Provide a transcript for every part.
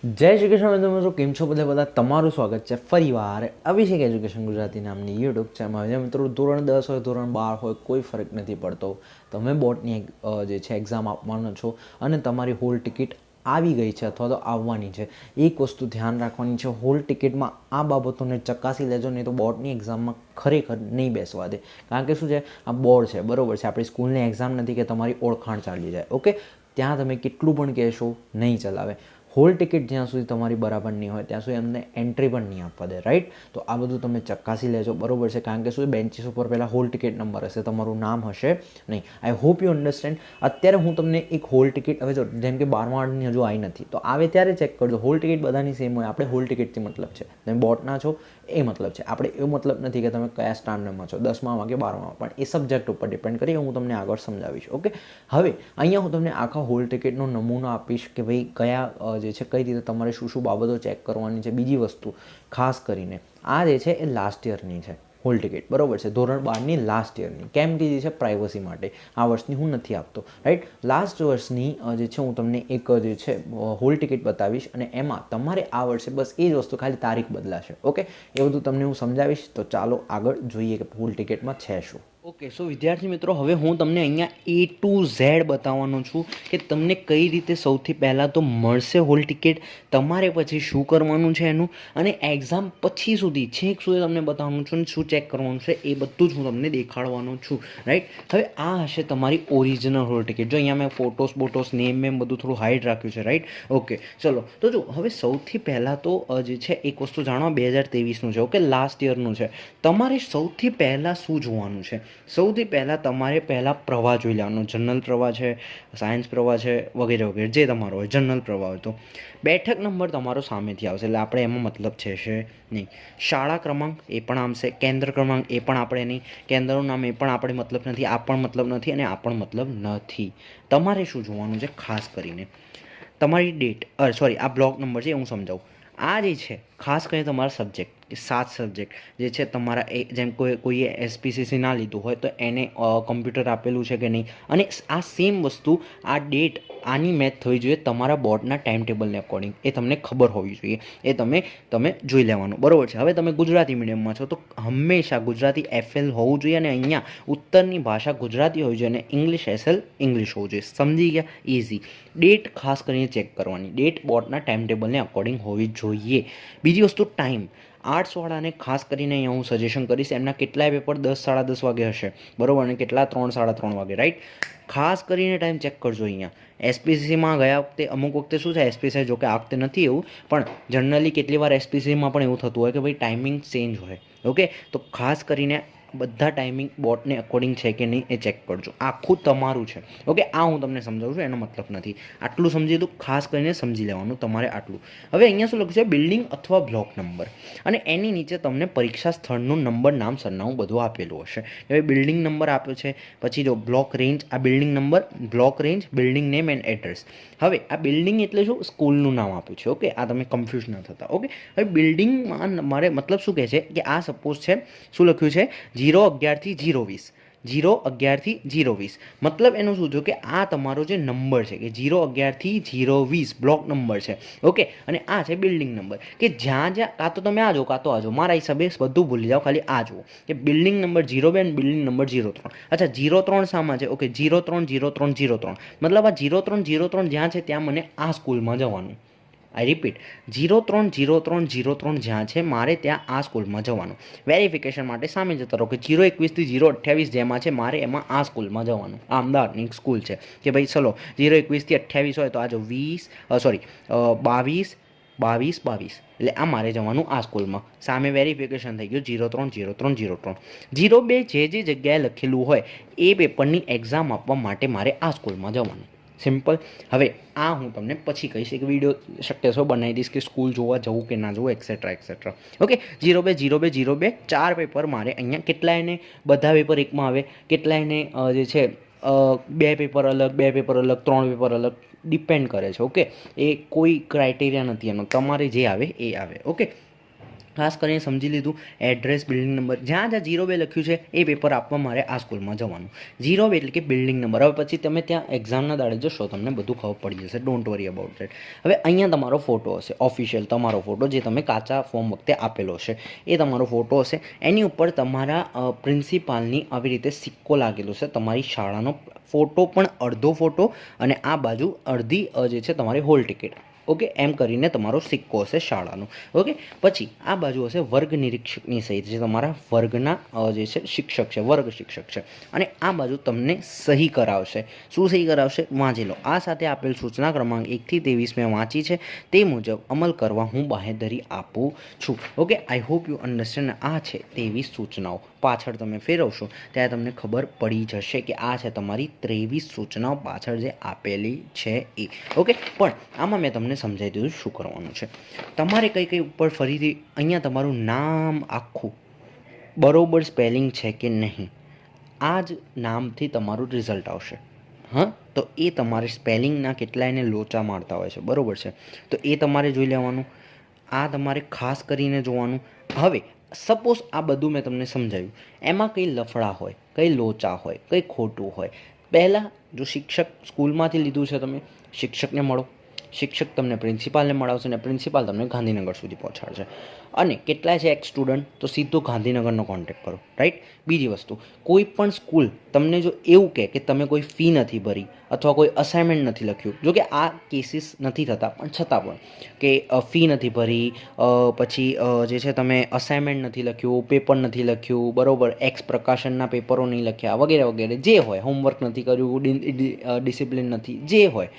જય શ્રી કૃષ્ણ મિત્રો, કેમ છો બધા તમારું સ્વાગત છે ફરીવાર અભિષેક એજ્યુકેશન ગુજરાતી નામની યુટ્યુબ ચેનલમાં. જે મિત્રો ધોરણ 10 હોય ધોરણ 12 હોય કોઈ ફરક નથી પડતો. તમે બોર્ડની જે છે એક્ઝામ આપવાનો છો અને તમારી હોલ ટિકિટ આવી ગઈ છે અથવા તો આવવાની છે. એક વસ્તુ ધ્યાન રાખવાની છે, હોલ ટિકિટમાં આ બાબતોને ચકાસી લેજો, નહીં તો બોર્ડની એક્ઝામમાં ખરેખર નહીં બેસવા દે. કારણ કે શું છે, આ બોર્ડ છે, બરાબર છે, આપણી સ્કૂલની એક્ઝામ નથી કે તમારી ઓળખાણ ચાલી જાય. ઓકે, ત્યાં તમે કેટલું પણ કહેશો નહીં ચલાવે. હોલ ટિકિટ જ્યાં સુધી તમારી બરાબર નહીં હોય ત્યાં સુધી અમને એન્ટ્રી પણ નહીં આપવા દે, રાઈટ? તો આ બધું તમે ચકાસી લેજો, બરાબર છે. કારણ કે શું બેન્ચીસ ઉપર પહેલાં હોલ ટિકિટ નંબર હશે, તમારું નામ હશે નહીં. I hope you understand. અત્યારે હું તમને એક હોલ ટિકિટ, હવે જો જેમ કે 12મા વાળાની હજુ આવી નથી તો આવે ત્યારે ચેક કરજો. હોલ ટિકિટ બધાની સેમ હોય. આપણે હોલ ટિકિટથી મતલબ છે, તમે બોર્ડના છો એ મતલબ છે. આપણે એવો મતલબ નથી કે તમે કયા સ્ટાન્ડર્ડમાં છો, 10માં કે 12માં, પણ એ સબ્જેક્ટ ઉપર ડિપેન્ડ કરી હું તમને આગળ સમજાવીશ. ઓકે, હવે અહીંયા હું તમને આખા હોલ ટિકિટનો નમૂનો આપીશ કે ભાઈ કયા જે છે કઈ રીતે તમારે શું શું બાબતો ચેક કરવાની છે. બીજી વસ્તુ ખાસ કરીને આ જે છે એ લાસ્ટ યરની છે હોલ ટિકિટ, બરાબર છે, ધોરણ 12ની લાસ્ટ યરની. કેમ કીધી છે? પ્રાઇવસી માટે. આ વર્ષની હું નથી આપતો, રાઈટ? લાસ્ટ વર્ષની જે છે હું તમને એક જે છે હોલ ટિકિટ બતાવીશ અને એમાં તમારે આ વર્ષે બસ એ જ વસ્તુ, ખાલી તારીખ બદલાશે. ઓકે, એ બધું તમને હું સમજાવીશ. તો ચાલો આગળ જોઈએ કે હોલ ટિકિટમાં છે શું. ઓકે, સો વિદ્યાર્થી મિત્રો, હવે હું તમને અહીંયા A to Z બતાવવાનો છું કે તમને કઈ રીતે સૌથી પહેલાં તો મળશે હોલ ટિકિટ, તમારે પછી શું કરવાનું છે એનું, અને એક્ઝામ પછી સુધી છેક સુધી તમને બતાવવાનું છું અને શું ચેક કરવાનું છે એ બધું જ હું તમને દેખાડવાનો છું, રાઈટ? હવે આ હશે તમારી ઓરિજિનલ હોલ ટિકિટ. જો અહીંયા મેં ફોટોસ નેમ બધું થોડું હાઈડ રાખ્યું છે, રાઈટ? ઓકે, ચલો તો જો હવે સૌથી પહેલાં તો જે છે એક વસ્તુ જાણવા, 2023નું છે, ઓકે, લાસ્ટ યરનું છે. તમારે સૌથી પહેલાં શું જોવાનું છે? સૌથી પહેલાં તમારે પ્રવાહ જોઈ લેવાનો. જનરલ પ્રવાહ છે, સાયન્સ પ્રવાહ છે, વગેરે વગેરે જે તમારો હોય. જનરલ પ્રવાહ હોય તો બેઠક નંબર તમારો સામેથી આવશે, એટલે આપણે એમાં મતલબ છે નહીં. શાળા ક્રમાંક એ પણ આવશે, કેન્દ્ર ક્રમાંક એ પણ આપણે નહીં, કેન્દ્રનું નામ એ પણ આપણે મતલબ નથી, આ પણ મતલબ નથી અને આ પણ મતલબ નથી. તમારે શું જોવાનું છે ખાસ કરીને? તમારી ડેટ, સોરી, આ બ્લોક નંબર છે, હું સમજાવું. આ જે છે ખાસ કરીને તમારા સબ્જેક્ટ, 7 સબ્જેક્ટ જે છે તમારા, જેમ કોઈએ SPCC ના લીધું હોય તો એને કમ્પ્યુટર આપેલું છે કે નહીં, અને આ સેમ વસ્તુ, આ ડેટ આની મેચ થવી જોઈએ તમારા બોર્ડના ટાઈમ ટેબલને અકોર્ડિંગ. એ તમને ખબર હોવી જોઈએ, એ તમે જોઈ લેવાનું, બરાબર છે. હવે તમે ગુજરાતી મીડિયમમાં છો તો હંમેશા ગુજરાતી FL હોવું જોઈએ, અને અહીંયા ઉત્તરની ભાષા ગુજરાતી હોવી જોઈએ અને ઇંગ્લિશ SL ઇંગ્લિશ હોવું જોઈએ. સમજી ગયા? ઇઝી. ડેટ ખાસ કરીને ચેક કરવાની, ડેટ બોર્ડના ટાઈમ ટેબલને અકોર્ડિંગ હોવી જોઈએ. બીજી વસ્તુ ટાઈમ. આર્ટ્સવાળાને ખાસ કરીને અહીંયા હું સજેશન કરીશ, એમના કેટલાય પેપર 10 સાડા 10 વાગે હશે, બરાબર, અને કેટલા 3 સાડા 3 વાગે, રાઈટ? ખાસ કરીને ટાઈમ ચેક કરજો. અહીંયા SPCCમાં ગયા વખતે અમુક વખતે શું છે, SPCC જો કે આ વખતે નથી એવું, પણ જનરલી કેટલી વાર SPCCમાં પણ એવું થતું હોય કે ભાઈ ટાઈમિંગ ચેન્જ હોય. ઓકે, તો ખાસ કરીને બધા ટાઈમિંગ બોર્ડને અકોર્ડિંગ છે કે નહીં એ ચેક કરજો. આખું તમારું છે. ઓકે, આ હું તમને સમજાવું છું, એનો મતલબ નથી. આટલું સમજી દઉં, ખાસ કરીને સમજી લેવાનું તમારે આટલું. હવે અહીંયા શું લખ્યું છે? બિલ્ડિંગ અથવા બ્લોક નંબર, અને એની નીચે તમને પરીક્ષા સ્થળનું નંબર, નામ, સરનામું બધું આપેલું હશે. હવે બિલ્ડિંગ નંબર આપ્યો છે, પછી જો બ્લોક રેન્જ, આ building number, block range, building name and address. હવે આ બિલ્ડિંગ એટલે શું? સ્કૂલનું નામ આપ્યું છે. ઓકે, આ તમે કન્ફ્યુઝ ન થતા. ઓકે, હવે બિલ્ડિંગમાં મારે મતલબ શું કહે છે કે આ સપોઝ છે, શું લખ્યું છે? 011 થી 020, 011 થી 020. મતલબ એનું શું થયું કે આ તમારો જે નંબર છે કે 011 થી 020 બ્લોક નંબર છે. ઓકે, અને આ છે બિલ્ડિંગ નંબર, કે જ્યાં કાં તો તમે આ જો કાં તો આ જો. મારા હિસાબે બધું ભૂલી જાઓ, ખાલી આ જુઓ કે બિલ્ડિંગ નંબર 02 અને બિલ્ડિંગ નંબર 03. અચ્છા, 03 શામાં છે? ઓકે, 03 03 03, મતલબ આ 03 03 જ્યાં છે ત્યાં મને આ સ્કૂલમાં જવાનું. આઈ રિપીટ, 03 03 03 જ્યાં છે મારે ત્યાં આ સ્કૂલમાં જવાનું. વેરિફિકેશન માટે સામે જતા રહો કે 021 થી 028 જેમાં છે મારે એમાં આ સ્કૂલમાં જવાનું. આ અમદાવાદની સ્કૂલ છે કે ભાઈ ચલો 021 થી 28 હોય તો આ જો 22 એટલે આ મારે જવાનું આ સ્કૂલમાં. સામે વેરિફિકેશન થઈ ગયું 03 03 03. 02 જે જગ્યાએ લખેલું હોય એ પેપરની એક્ઝામ આપવા માટે મારે આ સ્કૂલમાં જવાનું. સિમ્પલ. હવે આ હું તમને પછી કહીશ, એક વિડીયો શક્ય છો બનાવી દઈશ કે સ્કૂલ જોવા જવું કે ના જવું, એક્સેટ્રા એક્સેટ્રા. ઓકે, 02 4 પેપર મારે અહીંયા. કેટલાયને બધા પેપર એકમાં આવે, કેટલાયને જે છે 2 પેપર અલગ, 2 પેપર અલગ, 3 પેપર અલગ, ડિપેન્ડ કરે છે. ઓકે, એ કોઈ ક્રાઇટેરિયા નથી એનો, તમારે જે આવે એ આવે. ઓકે, ખાસ કરીને સમજી લીધું એડ્રેસ, બિલ્ડિંગ નંબર, જ્યાં જ્યાં 0-2 લખ્યું છે એ પેપર આપવા મારે આ સ્કૂલમાં જવાનું. 0-2 એટલે કે બિલ્ડિંગ નંબર. હવે પછી તમે ત્યાં એક્ઝામના દાડે જશો, તમને બધું ખબર પડી જશે. Don't worry about that. હવે અહીંયા તમારો ફોટો હશે, ઓફિશિયલ તમારો ફોટો જે તમે કાચા ફોર્મ વખતે આપેલો હશે એ તમારો ફોટો હશે. એની ઉપર તમારા પ્રિન્સિપાલની આવી રીતે સિક્કો લાગેલો છે, તમારી શાળાનો ફોટો પણ અડધો ફોટો, અને આ બાજુ અડધી જે છે તમારી હોલ ટિકિટ. ઓકે, એમ કરીને તમારો સિક્કો હશે શાળાનો. ઓકે, પછી આ બાજુ હશે વર્ગ નિરીક્ષકની સહી, જે તમારા વર્ગના જે છે શિક્ષક છે, વર્ગ શિક્ષક છે. અને આ બાજુ તમને સહી કરાવશે. શું સહી કરાવશે? વાંચી લો. આ સાથે આપેલ સૂચના ક્રમાંક 1 થી 23 મેં વાંચી છે, તે મુજબ અમલ કરવા હું બાહેધરી આપું છું. Okay, I hope you understand. આ છે 23 સૂચનાઓ. પાછળ તમે ફેરવશો ત્યારે તમને ખબર પડી જશે કે આ છે તમારી 23 સૂચનાઓ પાછળ જે આપેલી છે એ. ઓકે, પણ આમાં મેં તમને સમજાવી દીધું શું કરવાનું છે. તમારે કઈ ઉપર ફરીથી અહીંયા તમારું નામ આખું બરોબર સ્પેલિંગ છે કે નહીં, આ જ નામથી તમારું રિઝલ્ટ આવશે. હા, તો એ તમારે સ્પેલિંગના કેટલાયને લોચા મારતા હોય છે, બરાબર છે, તો એ તમારે જોઈ લેવાનું. આ તમારે ખાસ કરીને જોવાનું. હવે સપોઝ આ બધું મેં તમને સમજાવ્યું, એમાં કંઈ લફડા હોય, કંઈ લોચા હોય, કંઈ ખોટું હોય, પહેલાં જો શિક્ષક સ્કૂલમાંથી લીધું છે, તમે શિક્ષકને મળો. શિક્ષક તમને પ્રિન્સિપાલને મળાવશે, અને પ્રિન્સિપાલ તમને ગાંધીનગર સુધી પહોંચાડશે. અને કેટલાય છે એક સ્ટુડન્ટ, તો સીધો ગાંધીનગરનો કોન્ટેક્ટ કરો, રાઈટ. બીજી વસ્તુ, કોઈ પણ સ્કૂલ તમને જો એવું કહે કે તમે કોઈ ફી નથી ભરી અથવા કોઈ અસાઇનમેન્ટ નથી લખ્યું, જો કે આ કેસીસ નથી થતા, પણ છતાં પણ કે ફી નથી ભરી, પછી જે છે તમે અસાઇનમેન્ટ નથી લખ્યું, પેપર નથી લખ્યું, બરાબર, એક્સ પ્રકાશનના પેપરો નહીં લખ્યા, વગેરે વગેરે, જે હોય, હોમવર્ક નથી કર્યું, ડિસિપ્લિન નથી, જે હોય,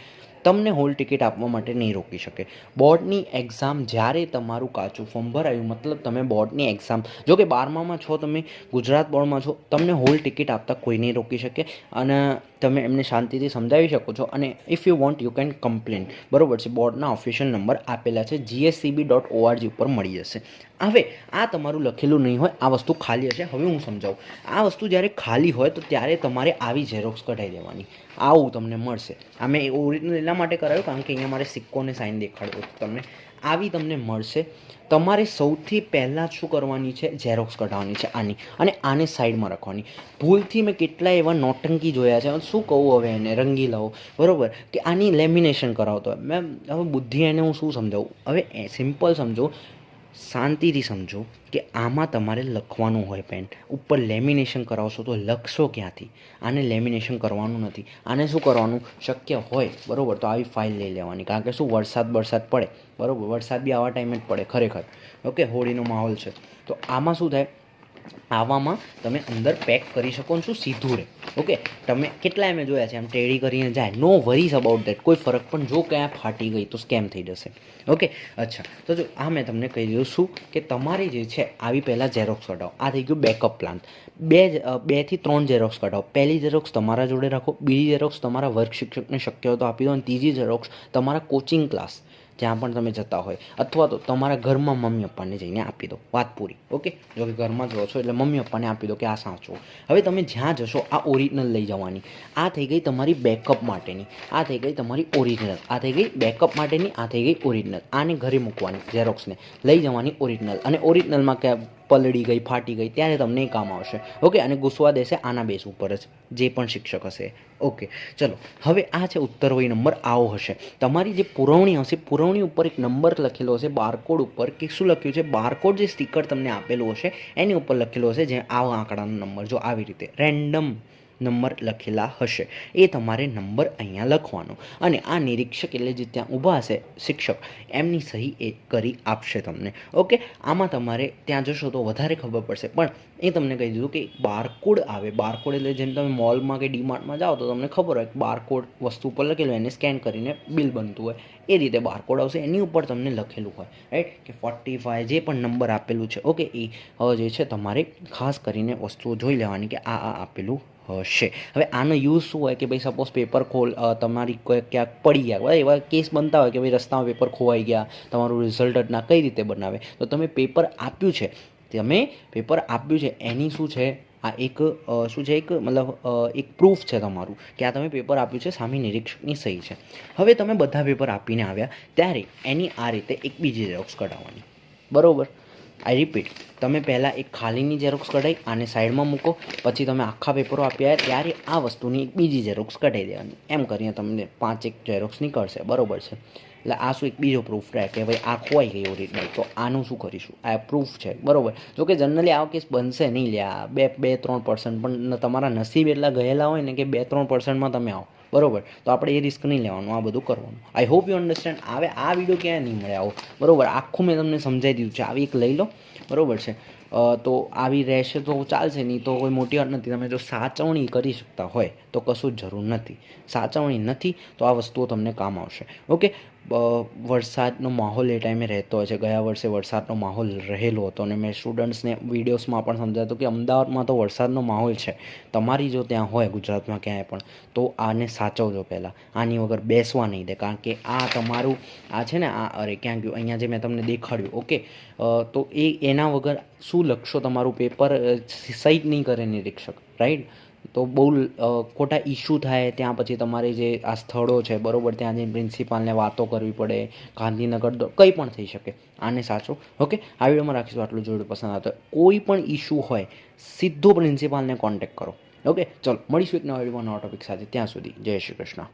તમને હોલ ટિકિટ આપવા માટે નહીં રોકી શકે. બોર્ડની એક્ઝામ જ્યારે તમારું કાચું ફોર્મ ભરાયું, મતલબ તમે બોર્ડની એક્ઝામ, જો કે 12મામાં છો, તમે ગુજરાત બોર્ડમાં છો, તમને હોલ ટિકિટ આપતા કોઈ નહીં રોકી શકે. અને તમે એમને શાંતિથી સમજાવી શકો છો. અને if you want you can complain, બરાબર છે. બોર્ડના ઓફિશિયલ નંબર આપેલા છે, gscb.org ઉપર મળી જશે. હવે આ તમારું લખેલું નહીં હોય, આ વસ્તુ ખાલી હશે. હવે હું સમજાવું. આ વસ્તુ જ્યારે ખાલી હોય તો ત્યારે તમારે આવી ઝેરોક્સ કઢાવી દેવાની. આવું તમને મળશે. આ મેં ઓરિજિનલ એટલા માટે કરાવ્યું કારણ કે અહીંયા મારે સિક્કોને સાઇન દેખાડ્યો તમને. આવી તમને મળશે. તમારે સૌથી પહેલાં શું કરવાની છે? ઝેરોક્સ કઢાવવાની છે આની, અને આને સાઈડમાં રાખવાની. ભૂલથી મેં કેટલાય એવા નોટંકી જોયા છે, શું કહું હવે એને, રંગી લાવો, બરાબર, કે આની લેમિનેશન કરાવતો હોય. મેમ હવે બુદ્ધિ એને હું શું સમજાવું? હવે સિમ્પલ સમજો, શાંતિથી સમજો કે આમાં તમારે લખવાનું હોય. પેન ઉપર લેમિનેશન કરાવશો તો લખશો ક્યાંથી? આને લેમિનેશન કરવાનું નથી. આને શું કરવાનું? શક્ય હોય, બરાબર, તો આવી ફાઇલ લઈ લેવાની. કારણ કે શું, વરસાદ પડે, બરાબર, વરસાદ બી આવા ટાઈમે જ પડે ખરેખર. ઓકે, હોળીનો માહોલ છે, તો આમાં શું થાય, આવામાં તમે અંદર પેક કરી શકો છો, સીધું રહે. ઓકે, તમે કેટલા મેં જોયા છે આમ ટેડી કરીને જાય. નો વરીઝ અબાઉટ દેટ, કોઈ ફરક પણ, જો ક્યાં ફાટી ગઈ તો સ્કેમ થઈ જશે. ઓકે, અચ્છા, તો જો આ મેં તમને કહી દીધું શું કે તમારે જે છે આવી પહેલાં ઝેરોક્સ કઢાવો. આ થઈ ગયું બેકઅપ પ્લાન. 2 થી 3 ઝેરોક્સ કઢાવો. પહેલી ઝેરોક્સ તમારા જોડે રાખો, બીજી ઝેરોક્સ તમારા વર્ગ શિક્ષકને શક્ય હોય તો આપી દો, અને ત્રીજી ઝેરોક્સ તમારા કોચિંગ ક્લાસ જ્યાં પણ તમે જતા હોય, અથવા તો તમારા ઘરમાં મમ્મી પપ્પાને જઈને આપી દો. વાત પૂરી. ઓકે, જો કે ઘરમાં જ રહો છો એટલે મમ્મી પપ્પાને આપી દો કે આ સાચું. હવે તમે જ્યાં જશો આ ઓરિજિનલ લઈ જવાની. આ થઈ ગઈ તમારી બેકઅપ માટેની, આ થઈ ગઈ તમારી ઓરિજિનલ, આ થઈ ગઈ બેકઅપ માટેની, આ થઈ ગઈ ઓરિજિનલ. આને ઘરે મૂકવાની, ઝેરોક્સને લઈ જવાની ઓરિજિનલ. અને ઓરિજિનલમાં કે પલળી ગઈ, ફાટી ગઈ, ત્યારે તમને એ કામ આવશે. ઓકે, અને ગુસ્વા દેશે આના બેસ ઉપર જ જે પણ શિક્ષક હશે. ઓકે, ચલો, હવે આ છે ઉત્તરવહી નંબર. આવો હશે તમારી જે પુરવણી હશે, પુરવણી ઉપર એક નંબર લખેલો હશે બારકોડ ઉપર, કે શું લખ્યું છે, બારકોડ જે સ્ટીકર તમને આપેલું હશે એની ઉપર લખેલો હશે જે આ આંકડાનો નંબર, જો આવી રીતે રેન્ડમ નંબર લખેલા હશે, એ તમારે નંબર અહીંયા લખવાનો. અને આ નિરીક્ષક એટલે જે ત્યાં ઊભા હશે શિક્ષક, એમની સહી એ કરી આપશે તમને. ઓકે, આમાં તમારે ત્યાં જશો તો વધારે ખબર પડશે, પણ એ તમને કહી દીધું કે બારકોડ આવે. બારકોડ એટલે જેમ તમે મોલમાં કે ડીમાર્ટમાં જાઓ તો તમને ખબર હોય બારકોડ વસ્તુ ઉપર લખેલું હોય, એને સ્કેન કરીને બિલ બનતું હોય, એ રીતે બારકોડ આવશે. એની ઉપર તમને લખેલું હોય, રાઈટ, કે 45 જે પણ નંબર આપેલું છે. ઓકે, એ જે છે તમારે ખાસ કરીને વસ્તુઓ જોઈ લેવાની કે આ આપેલું હશે. હવે આનો યુઝ શું હોય કે ભાઈ સપોઝ પેપર તમારી ક્યાંક પડી ગયા, બરાબર, એવા કેસ બનતા હોય કે ભાઈ રસ્તામાં પેપર ખોવાઈ ગયા, તમારું રિઝલ્ટ જ ના કઈ રીતે બનાવે, તો તમે પેપર આપ્યું છે, એની શું છે, આ એક શું છે, એક મતલબ એક પ્રૂફ છે તમારું કે આ તમે પેપર આપ્યું છે, સામે નિરીક્ષકની સહી છે. હવે તમે બધા પેપર આપીને આવ્યા ત્યારે એની આ રીતે એક બીજી ઝેરોક્સ કઢાવવાની, બરાબર. આઈ રિપીટ, તમે પહેલાં એક ખાલીની ઝેરોક્સ કઢાઈ આને સાઈડમાં મૂકો, પછી તમે આખા પેપરો આપ્યા ત્યારે આ વસ્તુની એક બીજી ઝેરોક્સ કઢાઈ દેવાની. એમ કરીને તમને 5 ઝેરોક્સ નીકળશે, બરાબર છે. એટલે આ શું એક બીજો પ્રૂફ રહે કે ભાઈ આ ખોવાઈ ગઈ ઓરિજિનલ. તો આનું શું કરીશું, આ પ્રૂફ છે, બરાબર. જો કે જનરલી આવો કેસ બનશે નહીં લ્યા, 2-3%, પણ તમારા નસીબ એટલા ગયેલા હોય ને કે 2-3%માં તમે આવો, બરાબર. તો આપણે એ રિસ્ક નહીં લેવાનું, આ બધું કરવાનું. I hope you understand. હવે આ વિડીયો ક્યાંય નહીં મળે આવો, બરાબર. આખું મેં તમને સમજાવી દીધું છે. આવી એક લઈ લો, બરાબર છે. તો આવી રહેશે તો ચાલશે, નહીં તો કોઈ મોટી વાત નથી. તમે જો સાચવણી કરી શકતા હોય તો કશું જ જરૂર નથી. સાચવણી નથી તો આ વસ્તુઓ તમને કામ આવશે. ઓકે. વરસાદનો માહોલ એ ટાઈમે રહેતો હોય છે. ગયા વર્ષે વરસાદનો માહોલ રહેલો હતો અને મેં સ્ટુડન્ટ્સને વિડીયોઝમાં પણ સમજાવ્યું કે અમદાવાદમાં તો વરસાદનો માહોલ છે. તમારી જો ત્યાં હોય ગુજરાતમાં ક્યાંય પણ, તો આને સાચવજો પહેલાં. આની વગર બેસવા નહીં દે, કારણ કે આ તમારું આ છે ને, આ અરે ક્યાં ગયું, અહીંયા જે મેં તમને દેખાડ્યું, ઓકે. તો એના વગર શું લખશો, તમારું પેપર સહી જ નહીં કરે નિરીક્ષક, રાઈટ. તો બહુ ખોટા ઇસ્યુ થાય. ત્યાં પછી તમારે જે આ સ્થળો છે, બરાબર, ત્યાં જઈને પ્રિન્સિપાલને વાતો કરવી પડે, ગાંધીનગર કંઈ પણ થઈ શકે. આને સાચો, ઓકે. આ વિડીયોમાં રાખીશું આટલું. જોડે પસંદ આવતો કોઈ પણ ઇસ્યુ હોય સીધો પ્રિન્સિપાલને કોન્ટેક્ટ કરો, ઓકે. ચલો મળીશું એક નવા વિડીયોમાં નવા ટોપિક સાથે. ત્યાં સુધી જય શ્રી કૃષ્ણ.